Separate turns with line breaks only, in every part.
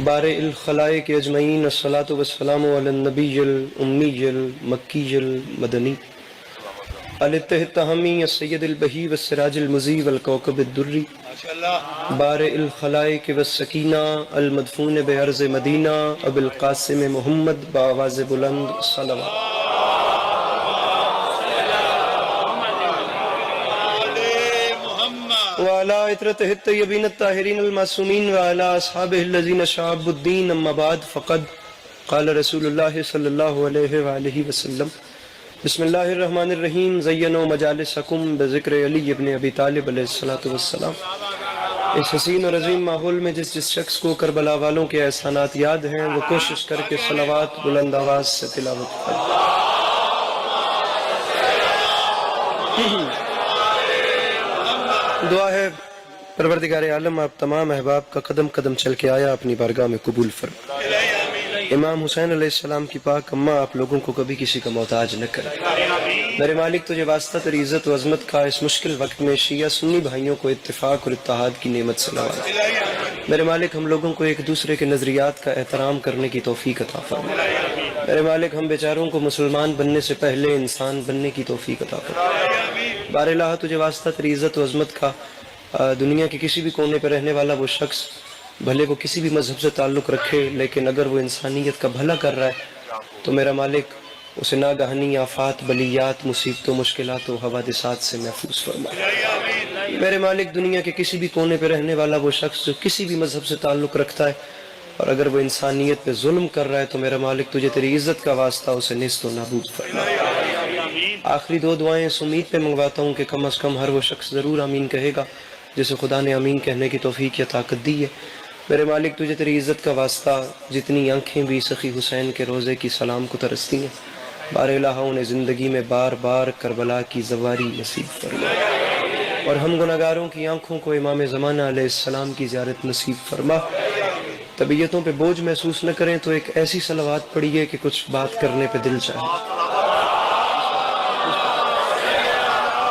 بارئ الخلائق اجمعین الصلاۃ والسلام علی النبی الامی المکی المدنی التحمی السید البہی والسراج المضی والکوکب الدری بارئ الخلائق والسکینہ المدفون بعرض مدینہ ابو القاسم محمد بآواز بلند صلوات وعلى عطرته الطيبين الطاهرين المعصومين وعلى أصحابه الذين شعبوا الدين أما بعد فقد قال رسول الله صلى الله عليه وآله وسلم بسم الله الرحمن الرحيم زينوا مجالسكم بذكر علی ابن ابی طالب علیہ الصلوۃ والسلام۔ اس حسین اور عظیم ماحول میں جس شخص کو کربلا والوں کے احسانات یاد ہیں وہ کوشش کر کے صلوات بلند آواز سے تلاوت کرے۔ دعا ہے پروردگار عالم آپ تمام احباب کا قدم قدم چل کے آیا اپنی بارگاہ میں قبول فرما۔ امام حسین علیہ السلام کی پاک اماں آپ لوگوں کو کبھی کسی کا محتاج نہ کرے۔ میرے مالک تجھے واسطہ تیری عزت و عظمت کا اس مشکل وقت میں شیعہ سنی بھائیوں کو اتفاق اور اتحاد کی نعمت سے نواز۔ میرے مالک ہم لوگوں کو ایک دوسرے کے نظریات کا احترام کرنے کی توفیق عطا فرما۔ میرے مالک ہم بیچاروں کو مسلمان بننے سے پہلے انسان بننے کی توفیق عطا فرما۔ بار الہ تجھے واسطہ تیری عزت و عظمت کا دنیا کے کسی بھی کونے پہ رہنے والا وہ شخص بھلے وہ کسی بھی مذہب سے تعلق رکھے لیکن اگر وہ انسانیت کا بھلا کر رہا ہے تو میرا مالک اسے ناگہانی آفات بلیات مصیبتوں مشکلات و حوادثات سے محفوظ فرما۔ میرے مالک دنیا کے کسی بھی کونے پہ رہنے والا وہ شخص جو کسی بھی مذہب سے تعلق رکھتا ہے اور اگر وہ انسانیت پہ ظلم کر رہا ہے تو میرا مالک تجھے تیری عزت کا واسطہ اسے نیست و نابود فرما۔ آخری دو دعائیں اس امید پہ منگواتا ہوں کہ کم از کم ہر وہ شخص ضرور آمین کہے گا جسے خدا نے آمین کہنے کی توفیق یا طاقت دی ہے۔ میرے مالک تجھے تیری عزت کا واسطہ جتنی آنکھیں بھی سخی حسین کے روزے کی سلام کو ترستی ہیں بار الہ انہیں زندگی میں بار بار کربلا کی زواری نصیب فرما اور ہم گناہگاروں کی آنکھوں کو امام زمانہ علیہ السلام کی زیارت نصیب فرما۔ طبیعتوں پہ بوجھ محسوس نہ کریں تو ایک ایسی صلوات پڑھیے کہ کچھ بات کرنے پہ دل چاہے۔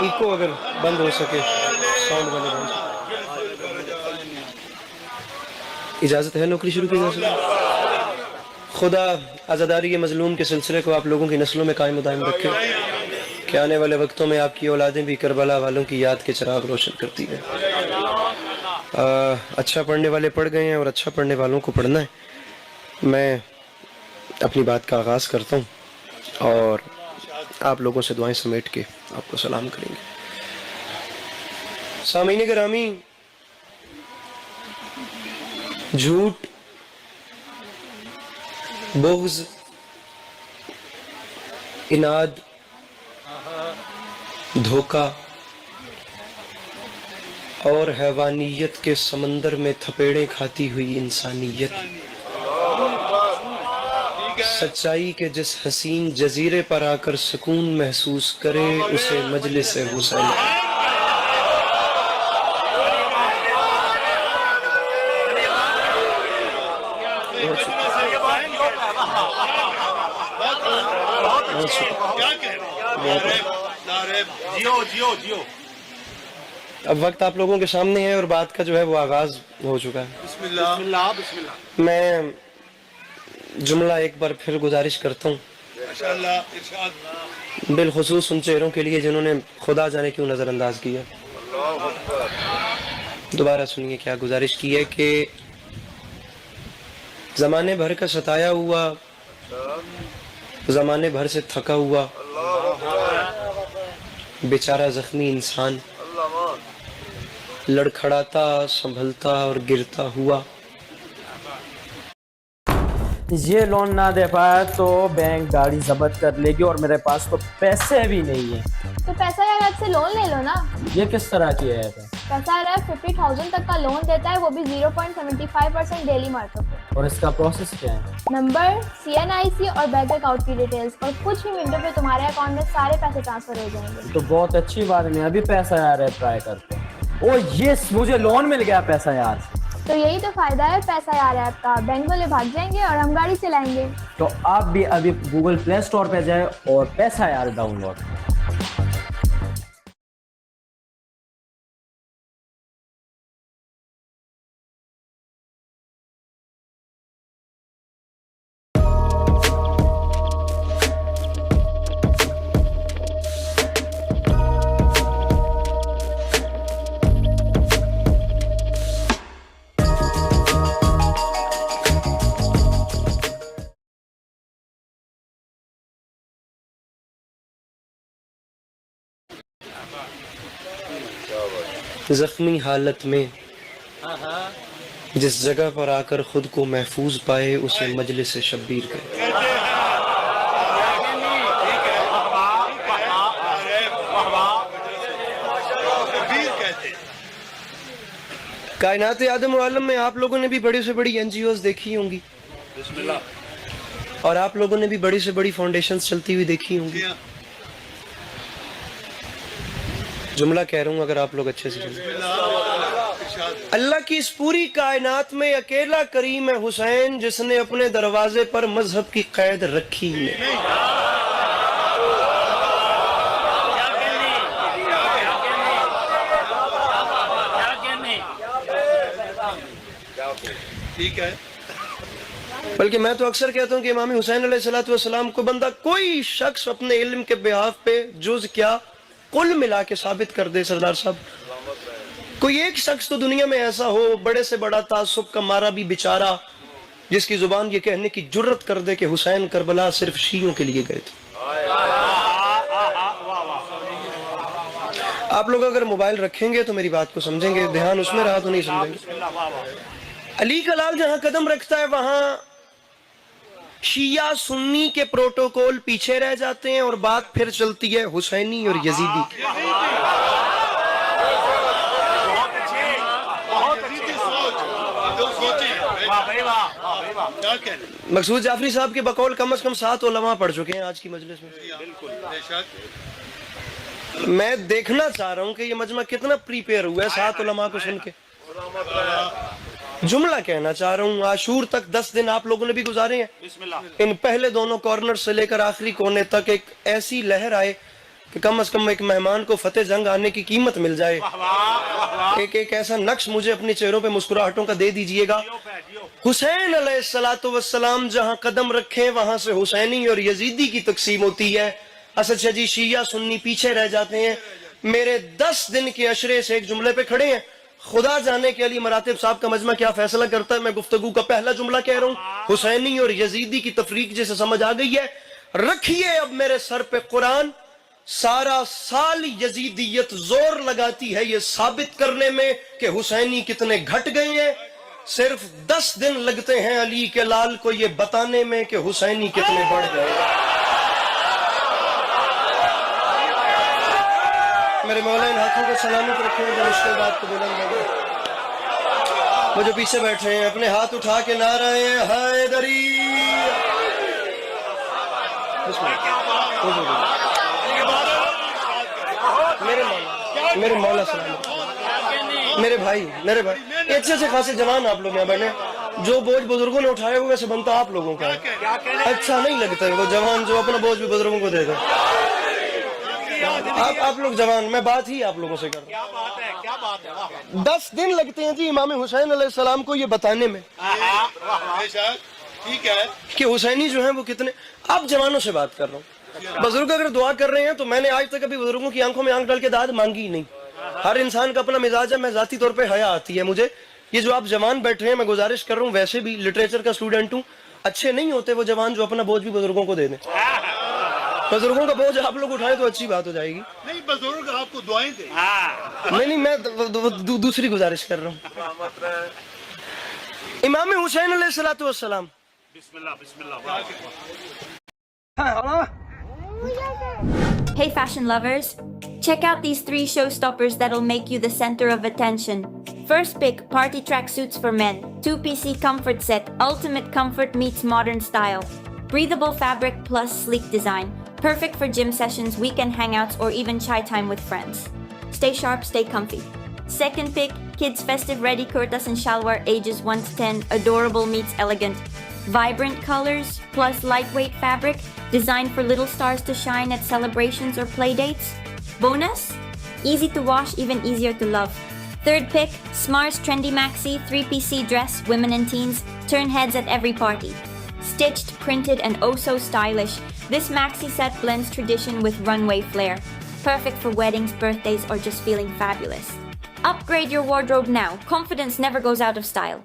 ایکو اگر بند ہو سکے ساؤنڈ بند ہو سکے۔ اجازت ہے نوکری شروع کی جا سکے؟ خدا عزاداری مظلوم کے سلسلے کو آپ لوگوں کی نسلوں میں قائم و دائم رکھے کہ آنے والے وقتوں میں آپ کی اولادیں بھی کربلا والوں کی یاد کے چراغ روشن کرتی ہیں۔ اچھا پڑھنے والے پڑھ گئے ہیں اور اچھا پڑھنے والوں کو پڑھنا ہے۔ میں اپنی بات کا آغاز کرتا ہوں اور آپ لوگوں سے دعائیں سمیٹ کے آپ کو سلام کریں گے۔ سامعین گرامی، جھوٹ، بغض، اناد، دھوکہ اور حیوانیت کے سمندر میں تھپیڑیں کھاتی ہوئی انسانیت سچائی کے جس حسین جزیرے پر آ کر سکون محسوس کرے اسے مجلس حسین۔ اب وقت آپ لوگوں کے سامنے ہے اور بات کا جو ہے وہ آغاز ہو چکا ہے۔ بسم اللہ۔ میں جملہ ایک بار پھر گزارش کرتا ہوں بالخصوص ان چہروں کے لیے جنہوں نے خدا جانے کیوں نظر انداز کیا۔ دوبارہ سنیے کیا گزارش کی ہے کہ زمانے بھر کا ستایا ہوا، زمانے بھر سے تھکا ہوا بیچارہ زخمی انسان لڑکھڑاتا سنبھلتا اور گرتا ہوا
یہ لون نہ دے پایا تو بینک گاڑی ضبط کر لے گی اور میرے پاس تو پیسے بھی نہیں ہیں۔
تو پیسہ یار ایپ سے لون لے لو نا۔ یہ
کس طرح کی ایپ ہے؟
پیسہ یار ایپ 50,000 تک کا لون دیتا ہے، وہ بھی 0.75% ڈیلی مارکر پہ۔
اور اس کا پروسیس کیا ہے؟
نمبر، CNIC اور بینک اکاؤنٹ کی ڈیٹیلز اور کچھ ہی منٹوں پہ تمہارے اکاؤنٹ میں سارے پیسے ٹرانسفر ہو جائیں گے۔
تو بہت اچھی بات ہے، میں ابھی پیسہ یار ایپ ٹرائی کرتا ہوں۔ او یس، مجھے لون مل گیا پیسہ یار۔
تو یہی تو فائدہ ہے پیسہ یار ایپ کا، بینک والے بھاگ جائیں گے اور ہم گاڑی چلائیں گے۔
تو آپ بھی ابھی گوگل پلے اسٹور پہ جائیں اور پیسہ یار ڈاؤن لوڈ کریں۔
زخمی حالت میں جس جگہ پر آ کر خود کو محفوظ پائے اسے مجلس شبیر کہتے ہیں۔ کائنات آدم و عالم میں آپ لوگوں نے بھی بڑی سے بڑی این جی اوز دیکھی ہوں گی، اور آپ لوگوں نے بھی بڑی سے بڑی فاؤنڈیشنز چلتی ہوئی دیکھی ہوں گی۔ جملہ کہہ رہا ہوں اگر آپ لوگ اچھے سے سنیں۔ اللہ کی اس پوری کائنات میں اکیلا کریم ہے حسین جس نے اپنے دروازے پر مذہب کی قید رکھی نہیں۔
ٹھیک ہے،
بلکہ میں تو اکثر کہتا ہوں کہ امام حسین علیہ السلام کو بندہ کوئی شخص اپنے علم کے بحاف پہ جز کیا کل ملا کے ثابت کر دے، سردار صاحب کوئی ایک شخص تو دنیا میں ایسا ہو بڑے سے بڑا تعصب کا مارا بھی بیچارہ جس کی زبان یہ کہنے کی جرت کر دے کہ حسین کربلا صرف شیعوں کے لیے گئے تھے۔ آپ لوگ اگر موبائل رکھیں گے تو میری بات کو سمجھیں گے، دھیان اس میں رہا تو نہیں سمجھیں گے۔ علی کا لال جہاں قدم رکھتا ہے وہاں شیعہ سنی کے پروٹوکول پیچھے رہ جاتے ہیں اور بات پھر چلتی ہے حسینی اور یزیدی کی۔ مقصود جعفری صاحب کے بقول کم از کم 7 علماء پڑھ چکے ہیں آج کی مجلس میں۔ میں دیکھنا چاہ رہا ہوں کہ یہ مجمع کتنا پریپیئر ہوا ہے 7 علماء کو سن کے۔ جملہ کہنا چاہ رہا ہوں، عاشور تک 10 دن آپ لوگوں نے بھی گزارے ہیں، ان پہلے دونوں کارنر سے لے کر آخری کونے تک ایک ایسی لہر آئے کہ کم از کم ایک مہمان کو فتح جنگ آنے کی قیمت مل جائے۔ ایک ایسا نقش مجھے اپنے چہروں پہ مسکراہٹوں کا دے دیجئے گا۔ حسین علیہ السلام جہاں قدم رکھیں وہاں سے حسینی اور یزیدی کی تقسیم ہوتی ہے۔ اسد شاہ جی شیعہ سنی پیچھے رہ جاتے ہیں۔ میرے 10 دن کے عشرے سے ایک جملے پہ کھڑے ہیں، خدا جانے کے علی مراتب صاحب کا مجمع کیا فیصلہ کرتا ہے۔ میں گفتگو کا پہلا جملہ کہہ رہا ہوں، حسینی اور یزیدی کی تفریق جسے سمجھ آ گئی ہے، رکھیے اب میرے سر پہ قرآن۔ سارا سال یزیدیت زور لگاتی ہے یہ ثابت کرنے میں کہ حسینی کتنے گھٹ گئے ہیں، صرف 10 دن لگتے ہیں علی کے لال کو یہ بتانے میں کہ حسینی کتنے بڑھ گئے ہیں۔ میرے مولا ان ہاتھوں کو سلامت رکھیں جو مشکل بات کو بلند لگے۔ وہ جو پیچھے بیٹھے ہیں اپنے ہاتھ اٹھا کے نعرہ حیدری۔ میرے مولا سلامت، میرے بھائی اچھے سے خاصے جوان آپ لوگ یہاں بیٹھے، جو بوجھ بزرگوں نے اٹھائے ہوئے سے بنتا آپ لوگوں کا ہے۔ اچھا نہیں لگتا ہے وہ جوان جو اپنا بوجھ بھی بزرگوں کو دے گا۔ آپ لوگ جوان، میں بات ہی آپ لوگوں سے کر رہا ہوں۔ 10 دن لگتے ہیں جی امام حسین علیہ السلام کو یہ بتانے میں کہ حسینی جو ہیں وہ کتنے۔ اب جوانوں سے بات کر رہا ہوں۔ بزرگ اگر دعا کر رہے ہیں تو میں نے آج تک ابھی بزرگوں کی آنکھوں میں آنکھ ڈال کے داد مانگی ہی نہیں۔ ہر انسان کا اپنا مزاج ہے، میں ذاتی طور پہ حیا آتی ہے مجھے۔ یہ جو آپ جوان بیٹھے ہیں میں گزارش کر رہا ہوں، ویسے بھی لٹریچر کا اسٹوڈنٹ ہوں، اچھے نہیں ہوتے وہ جوان جو اپنا بوجھ بھی بزرگوں کو دے دیں۔ بزرگوں کا بوجھ آپ لوگ اٹھائیں تو اچھی بات ہو جائے گی۔
نہیں بزرگ آپ کو دعائیں دیں۔
نہیں میں دوسری گزارش کر رہا ہوں۔ امام حسین علیہ السلام،
Hey fashion lovers, check out these 3 showstoppers that'll make you the center of attention. First pick, party tracksuits for men. 2-piece comfort set, ultimate comfort meets modern style. Breathable fabric plus sleek design. Perfect for gym sessions, weekend hangouts, or even chai time with friends. Stay sharp, stay comfy. Second pick, kids festive ready kurtas and shalwar ages 1 to 10. Adorable meets elegant. Vibrant colors plus lightweight fabric, designed for little stars to shine at celebrations or play dates. Bonus, easy to wash, even easier to love. Third pick, Smart's trendy maxi 3-piece dress, women and teens, turn heads at every party. Stitched, printed, and oh so stylish, this maxi set blends tradition with runway flair. Perfect for weddings, birthdays, or just feeling fabulous. Upgrade your wardrobe now. Confidence never goes out of style.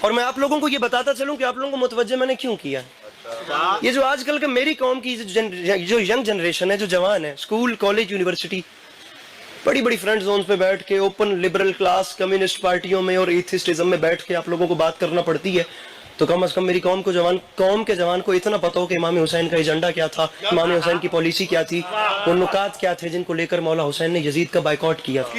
اور میں آپ لوگوں کو یہ بتاتا چلوں کہ آپ لوگوں کو متوجہ میں نے کیوں کیا. یہ جو آج کل کے میری قوم کی جو ینگ جنریشن ہے, جو جوان ہے, اسکول کالج یونیورسٹی بڑی بڑی فرنٹ زونز پہ بیٹھ کے اوپن لبرل کلاس کمیونسٹ پارٹیوں میں اور ایتھسٹزم میں بیٹھ کے آپ لوگوں کو بات کرنا پڑتی ہے, تو کم از کم میری قوم کے جوان کو اتنا پتہ ہو کہ امام حسین کا ایجنڈا کیا تھا, امام حسین کی پالیسی کیا تھی, وہ نکات کیا تھے جن کو لے کر مولا حسین نے یزید کا بائیکاٹ کیا تھا.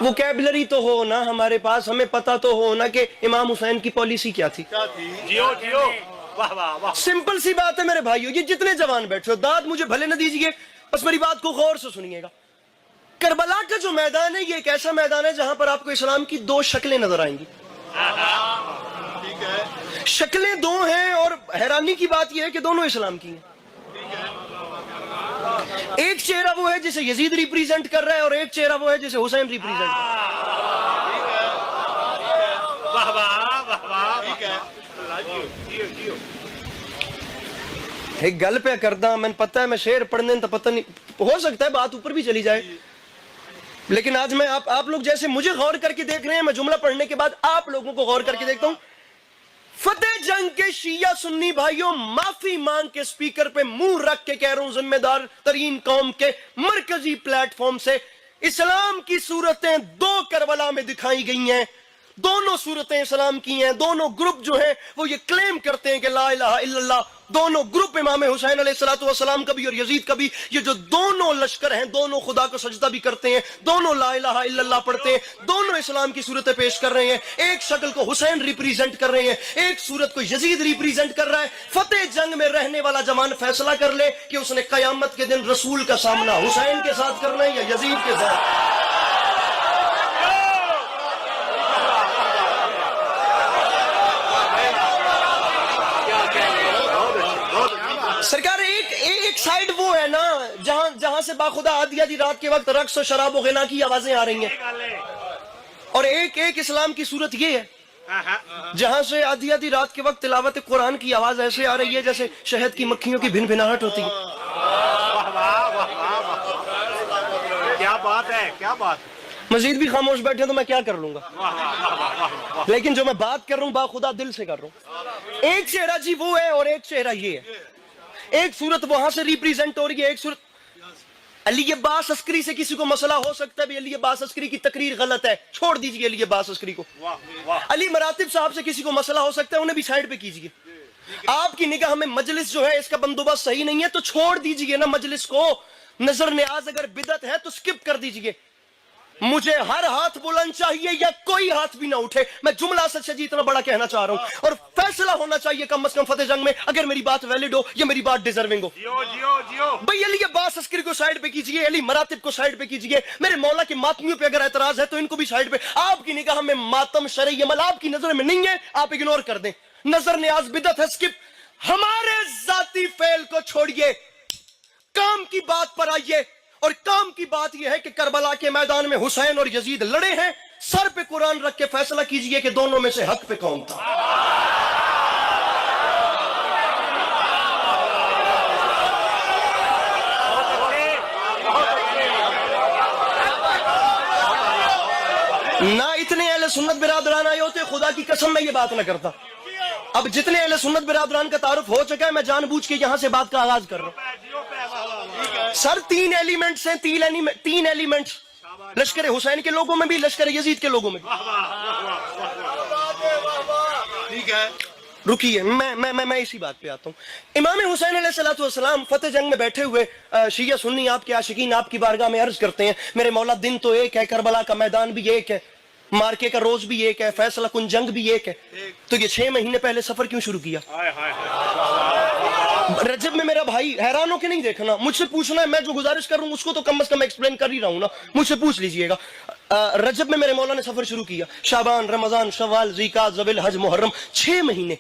ووکیبلری تو ہو نا ہمارے پاس, ہمیں پتہ تو ہو نا کہ امام حسین کی پالیسی کیا تھی. سمپل سی بات ہے میرے بھائیو, یہ جتنے جوان بیٹھے ہو داد مجھے بھلے نہ دیجئے, بس میری بات کو غور سے سنیے گا. کربلا کا جو میدان ہے یہ ایک ایسا میدان ہے جہاں پر آپ کو اسلام کی دو شکلیں نظر آئیں گی. شکلیں دو ہیں اور حیرانی کی بات یہ ہے کہ دونوں اسلام کی ہیں. ایک چہرہ وہ ہے جسے یزید ریپریزنٹ کر رہا ہے اور ایک چہرہ وہ ہے جسے حسین ریپریزنٹ کر رہا ہے. ایک گل پہ کردہ میں پتہ ہے میں شعر پڑھنے تو پتہ نہیں ہو سکتا ہے بات اوپر بھی چلی جائے, لیکن آج میں آپ لوگ جیسے مجھے غور کر کے دیکھ رہے ہیں, میں جملہ پڑھنے کے بعد آپ لوگوں کو غور کر کے دیکھتا ہوں. فتح جنگ کے شیعہ سنی بھائیوں, معافی مانگ کے سپیکر پہ منہ رکھ کے کہہ رہا ہوں, ذمہ دار ترین قوم کے مرکزی پلیٹ فارم سے, اسلام کی صورتیں دو کربلا میں دکھائی گئی ہیں, دونوں صورتیں اسلام کی ہیں. دونوں گروپ جو ہیں وہ یہ کلیم کرتے ہیں کہ لا الہ الا اللہ, دونوں گروپ امام حسین علیہ السلام کا بھی اور یزید کا بھی, یہ جو دونوں لشکر ہیں دونوں خدا کو سجدہ بھی کرتے ہیں, دونوں لا الہ الا اللہ پڑھتے ہیں, دونوں اسلام کی صورتیں پیش کر رہے ہیں. ایک شکل کو حسین ریپریزنٹ کر رہے ہیں, ایک صورت کو یزید ریپریزنٹ کر رہا ہے. فتح جنگ میں رہنے والا جوان فیصلہ کر لے کہ اس نے قیامت کے دن رسول کا سامنا حسین کے ساتھ کرنا ہے یا یزید کے ساتھ. سرکار ایک سائیڈ وہ ہے نا جہاں سے باخدا آدھی آدھی رات کے وقت رقص و شراب و غنا کی آوازیں آ رہی ہیں, اور ایک اسلام کی صورت یہ ہے جہاں سے آدھی آدھی رات کے وقت تلاوت قرآن کی آواز ایسے آ رہی ہے جیسے شہد کی مکھیوں کی بھن بھناہٹ ہوتی ہے.
کیا بات ہے, کیا بات.
مزید بھی خاموش بیٹھے تو میں کیا کر لوں گا, لیکن جو میں بات کر رہا ہوں باخدا دل سے کر رہا ہوں. ایک چہرہ جی وہ ہے اور ایک چہرہ یہ ہے. ایک صورت وہاں سے ریپریزنٹ ہو رہی ہے, ایک صورت علی عباس عسکری سے کسی کو مسئلہ ہو سکتا ہے بھی علی عباس عسکری کی تقریر غلط ہے, چھوڑ دیجئے علی عباس عسکری کو. علی مراتب صاحب سے کسی کو مسئلہ ہو سکتا ہے, انہیں بھی سائیڈ پہ کیجئے. آپ کی نگاہ میں مجلس جو ہے اس کا بندوبست صحیح نہیں ہے تو چھوڑ دیجئے نا مجلس کو. نظر نیاز اگر بدعت ہے تو سکپ کر دیجئے. مجھے ہر ہاتھ بلند چاہیے یا کوئی ہاتھ بھی نہ اٹھے. میں جملہ اسد شاہ جی اتنا بڑا کہنا چاہ رہا ہوں, اور فیصلہ ہونا چاہیے کم از کم فتح جنگ میں, اگر میری بات ویلڈ ہو یا میری بات ڈیزرونگ ہو. بھئی علی عباس عسکری کو سائیڈ پہ کیجئے, علی مراتب کو سائیڈ پہ کیجئے, میرے مولا کے ماتمیوں پہ اگر اعتراض ہے تو ان کو بھی سائیڈ پہ. آپ کی نگاہ میں ماتم شرعی عمل آپ کی نظر میں نہیں ہے, آپ اگنور کر دیں. نظر نیاز بدعت ہے, سکپ. ہمارے ذاتی فعل کو چھوڑیے, کام کی بات پر آئیے. اور کام کی بات یہ ہے کہ کربلا کے میدان میں حسین اور یزید لڑے ہیں. سر پہ قرآن رکھ کے فیصلہ کیجئے کہ دونوں میں سے حق پہ کون تھا. نہ اتنے اہل سنت برادران آئے ہوتے, خدا کی قسم میں یہ بات نہ کرتا. اب جتنے اہل سنت برادران کا تعارف ہو چکا ہے, میں جان بوجھ کے یہاں سے بات کا آغاز کر رہا ہوں. سر تین ایلیمنٹس ہیں, تین ایلیمنٹس لشکر حسین کے لوگوں میں بھی, لشکر یزید کے لوگوں میں بھی.
ٹھیک ہے,
رکیے میں اسی بات پہ آتا ہوں. امام حسین علیہ السلام فتح جنگ میں بیٹھے ہوئے شیعہ سنی آپ کے عاشقین آپ کی بارگاہ میں عرض کرتے ہیں, میرے مولا دن تو ایک ہے, کربلا کا میدان بھی ایک ہے, مارکے کا روز بھی ایک ہے, فیصلہ کن جنگ بھی ایک ہے, تو یہ 6 مہینے پہلے سفر کیوں شروع کیا؟ رجب میں میرا بھائی حیران ہو کے نہیں دیکھنا, مجھ سے پوچھنا ہے, میں جو گزارش کر رہا ہوں اس کو تو کم از کم ایکسپلین کر ہی رہا ہوں نا, مجھ سے پوچھ لیجئے گا. رجب میں میرے مولا نے سفر شروع کیا, شعبان, رمضان, شوال, ذوالقعدہ, ذوالحج, حج, محرم, 6 مہینے.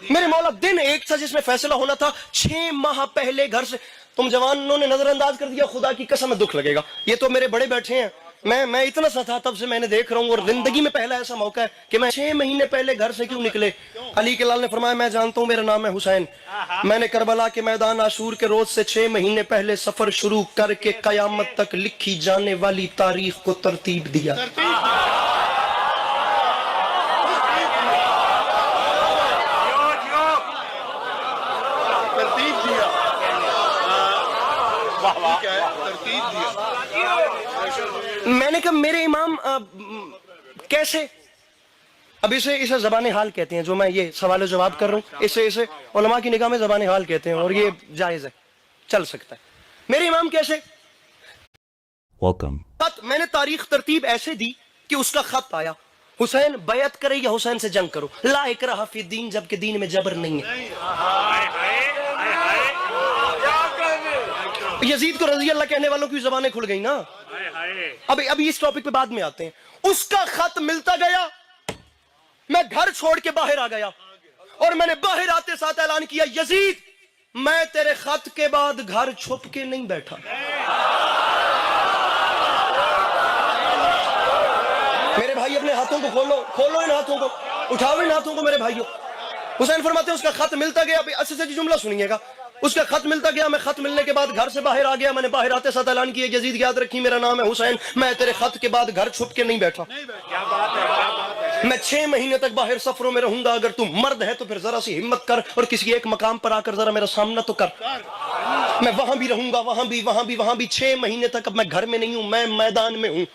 میرے مولا دن ایک تھا جس میں فیصلہ ہونا تھا, 6 ماہ پہلے گھر سے. تم جوانوں نے نظر انداز کر دیا, خدا کی قسم دکھ لگے گا. یہ تو میرے بڑے بیٹھے ہیں, میں اتنا سا تھا تب سے میں نے دیکھ رہا ہوں, اور زندگی میں پہلا ایسا موقع ہے کہ میں 6 مہینے پہلے گھر سے کیوں نکلے. علی کے لال نے فرمایا میں جانتا ہوں میرا نام ہے حسین, میں نے کربلا کے میدان عاشور کے روز سے 6 مہینے پہلے سفر شروع کر کے قیامت تک لکھی جانے والی تاریخ کو ترتیب دیا.
ترتیب دیا, ٹھیک ہے, ترتیب دیا.
میں نے کہا میرے امام کیسے؟ اب اسے زبان حال کہتے ہیں, جو میں یہ سوال و جواب کر رہا ہوں اسے علماء کی نگاہ میں زبان حال کہتے ہیں, اور یہ جائز ہے, چل سکتا ہے. میرے امام کیسے؟ خط میں نے تاریخ ترتیب ایسے دی کہ اس کا خط آیا, حسین بیعت کرے یا حسین سے جنگ کرو, لا اکراہ فی الدین, جبکہ دین میں جبر نہیں ہے. یزید کو رضی اللہ کہنے والوں کی زبانیں کھل گئی نا. ابھی اس ٹاپک پہ بعد میں آتے ہیں. اس کا خط ملتا گیا, میں گھر چھوڑ کے باہر آ گیا, اور میں نے باہر آتے ساتھ اعلان کیا, یزید میں تیرے خط کے بعد گھر چھپ کے نہیں بیٹھا. میرے بھائی اپنے ہاتھوں کو کھولو ان ہاتھوں کو, اٹھاؤ ان ہاتھوں کو میرے بھائیوں. حسین فرماتے ہیں اس کا خط ملتا گیا, اچھے سے جملہ سنیے گا, اس کا خط ملتا گیا, میں خط ملنے کے بعد گھر سے باہر آ گیا, میں نے باہر آتے ساتھ اعلان کیا, یزید یاد رکھی میرا نام ہے حسین, میں تیرے خط کے بعد گھر چھپ کے نہیں بیٹھا. میں 6 مہینے تک باہر سفروں میں رہوں گا, اگر تو مرد ہے تو پھر ذرا سی ہمت کر اور کسی ایک مقام پر آ کر ذرا میرا سامنا تو کر. میں وہاں بھی رہوں گا, وہاں بھی 6 مہینے تک. اب میں گھر میں نہیں ہوں, میں میدان میں ہوں,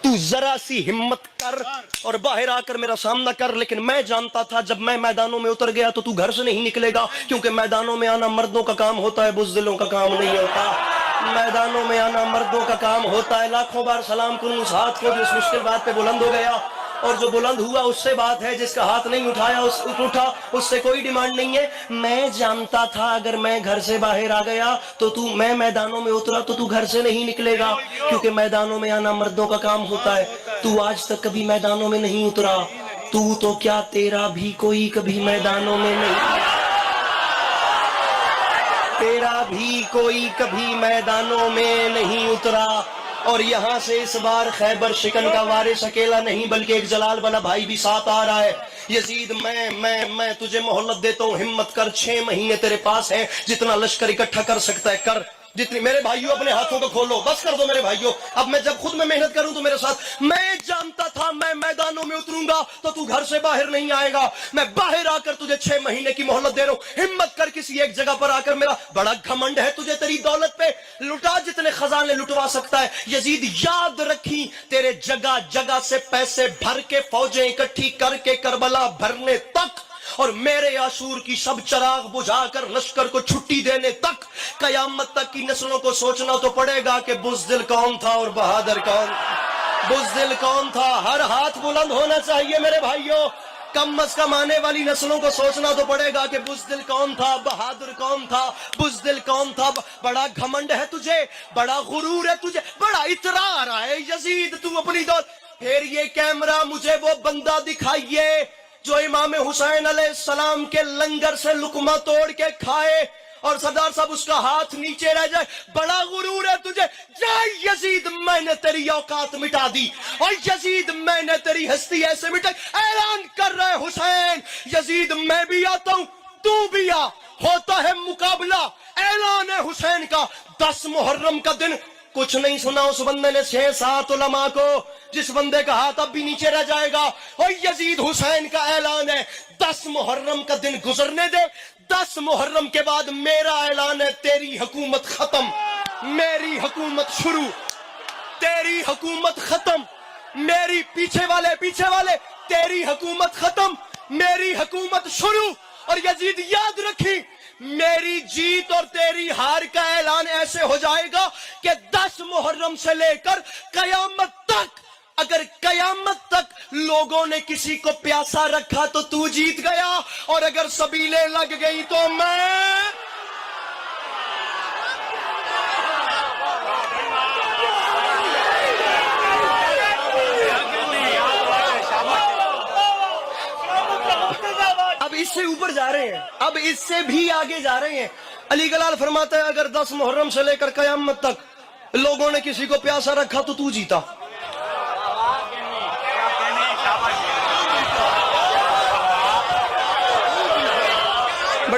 تو ذرا سی ہمت کر اور باہر آ کر میرا سامنا کر. لیکن میں جانتا تھا جب میں میدانوں میں اتر گیا تو گھر سے نہیں نکلے گا, کیونکہ میدانوں میں آنا مردوں کا کام ہوتا ہے, بزدلوں کا کام نہیں ہوتا. میدانوں میں آنا مردوں کا کام ہوتا ہے. لاکھوں بار سلام کروں اس ہاتھ کو جو اس مشکل بات پہ بلند ہو گیا, اور جو بلند ہوا اس سے بات ہے, جس کا ہاتھ نہیں اٹھایا اٹھا اس سے کوئی ڈیمانڈ نہیں ہے. میں جانتا تھا اگر میں گھر سے باہر آ گیا تو میں میدانوں میں اترا تو گھر سے نہیں نکلے گا, کیونکہ میدانوں میں آنا مردوں کا کام ہوتا ہے. تو آج تک کبھی میدانوں میں نہیں اترا, تو کیا تیرا بھی کوئی کبھی میدانوں میں نہیں, تیرا بھی کوئی کبھی میدانوں میں نہیں اترا. اور یہاں سے اس بار خیبر شکن کا وارث اکیلا نہیں بلکہ ایک جلال والا بھائی بھی ساتھ آ رہا ہے. یزید میں تجھے مہلت دیتا ہوں, ہمت کر, 6 مہینے تیرے پاس ہیں, جتنا لشکر اکٹھا کر سکتا ہے کر. جتنی میرے بھائیوں اپنے ہاتھوں کو کھولو, بس کر دو میرے بھائیوں. اب میں جب خود میں محنت کروں تو میرے ساتھ, میں جانتا تھا میں میدانوں میں اتروں گا تو گھر سے باہر نہیں آئے گا. میں باہر آ کر تجھے 6 مہینے کی مہلت دے رہا ہوں, ہمت کر کسی ایک جگہ پر آ کر. میرا بڑا گھمنڈ ہے تجھے تیری دولت پہ, لٹا جتنے خزانے لٹوا سکتا ہے. یزید یاد رکھی تیرے جگہ جگہ سے پیسے بھر کے فوجیں اکٹھی کر کے کربلا بھرنے تک, اور میرے عاشور کی سب چراغ بجھا کر لشکر کو چھٹی دینے تک, قیامت تک کی نسلوں کو سوچنا تو پڑے گا کہ بزدل کون تھا اور بہادر کون, بزدل کون تھا. ہر ہاتھ بلند ہونا چاہیے میرے بھائیوں. کم از کم آنے والی نسلوں کو سوچنا تو پڑے گا کہ بزدل کون تھا, بہادر کون تھا, بزدل کون تھا. بڑا گھمنڈ ہے تجھے, بڑا غرور ہے تجھے, بڑا اطرار ہے یزید تو اپنی دولت. پھر یہ کیمرہ مجھے وہ بندہ دکھائیے جو امام حسین علیہ السلام کے لنگر سے لقمہ توڑ کے کھائے, اور سردار صاحب اس کا ہاتھ نیچے رہ جائے. بڑا غرور ہے تجھے. جا یزید میں نے تیری اوقات مٹا دی, اور یزید میں نے تیری ہستی ایسے مٹائی. اعلان کر رہے حسین, یزید میں بھی آتا ہوں تو بھی آ, ہوتا ہے مقابلہ. اعلان ہے حسین کا, 10 محرم کا دن. کچھ نہیں سنا اس بندے نے 6-7 علماء کو, جس بندے کا ہاتھ اب بھی نیچے رہ جائے گا. اور یزید حسین کا اعلان ہے, 10 محرم کا دن گزرنے دے, 10 محرم کے بعد میرا اعلان ہے, تیری حکومت ختم, میری حکومت شروع, تیری حکومت ختم, میری پیچھے والے تیری حکومت ختم, میری حکومت شروع. اور یزید یاد رکھی, میری جیت اور تیری ہار کا اعلان ایسے ہو جائے گا کہ 10 محرم سے لے کر قیامت تک, اگر قیامت تک لوگوں نے کسی کو پیاسا رکھا تو جیت گیا, اور اگر سبیلیں لگ گئی تو میں. اب اس سے اوپر جا رہے ہیں, اب اس سے بھی آگے جا رہے ہیں. علی گلال فرماتا ہے اگر 10 محرم سے لے کر قیامت تک لوگوں نے کسی کو پیاسا رکھا تو جیتا.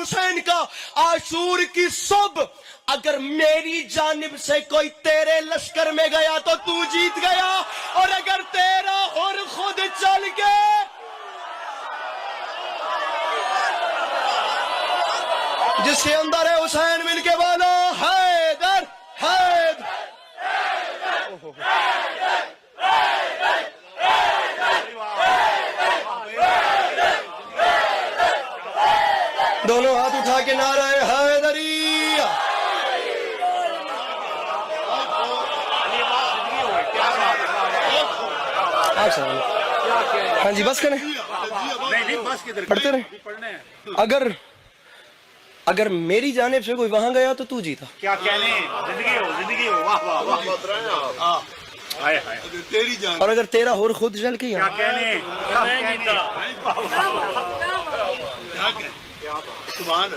حسین کا عاشور کی صبح اگر میری جانب سے کوئی تیرے لشکر میں گیا تو تو جیت گیا، اور اگر تیرا اور خود چل کے جس کے اندر ہے حسین مل کے بولو حیدر حیدر. دونوں ہاتھ اٹھا کے نعرہ حیدری. ہاں جی بس کریں، پڑھتے رہیں. اگر میری جانب سے کوئی وہاں گیا تو تو جیتا.
کیا کہنے، زندگی ہو واہ واہ واہ. ہائے ہائے
تیری جان.
اور اگر تیرا اور خود چل کے
کیا
یہاں
کہنے.
سبحان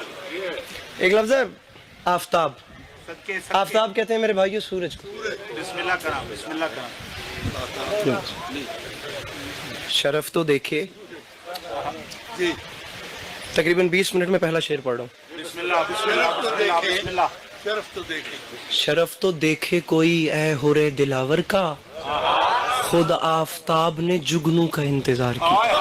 ایک لفظ ہے آفتاب.
صدقے
آفتاب کہتے ہیں میرے بھائیو سورج کو.
بسم اللہ کرام، بسم اللہ کرام.
شرف تو دیکھے،
جی
تقریباً 20 منٹ میں پہلا شعر پڑھ رہا ہوں.
بسم اللہ، بسم اللہ، بسم اللہ، بسم اللہ.
شرف تو دیکھے.
شرف تو دیکھے کوئی اے ہورے دلاور کا، خود آفتاب نے جگنوں کا انتظار کیا.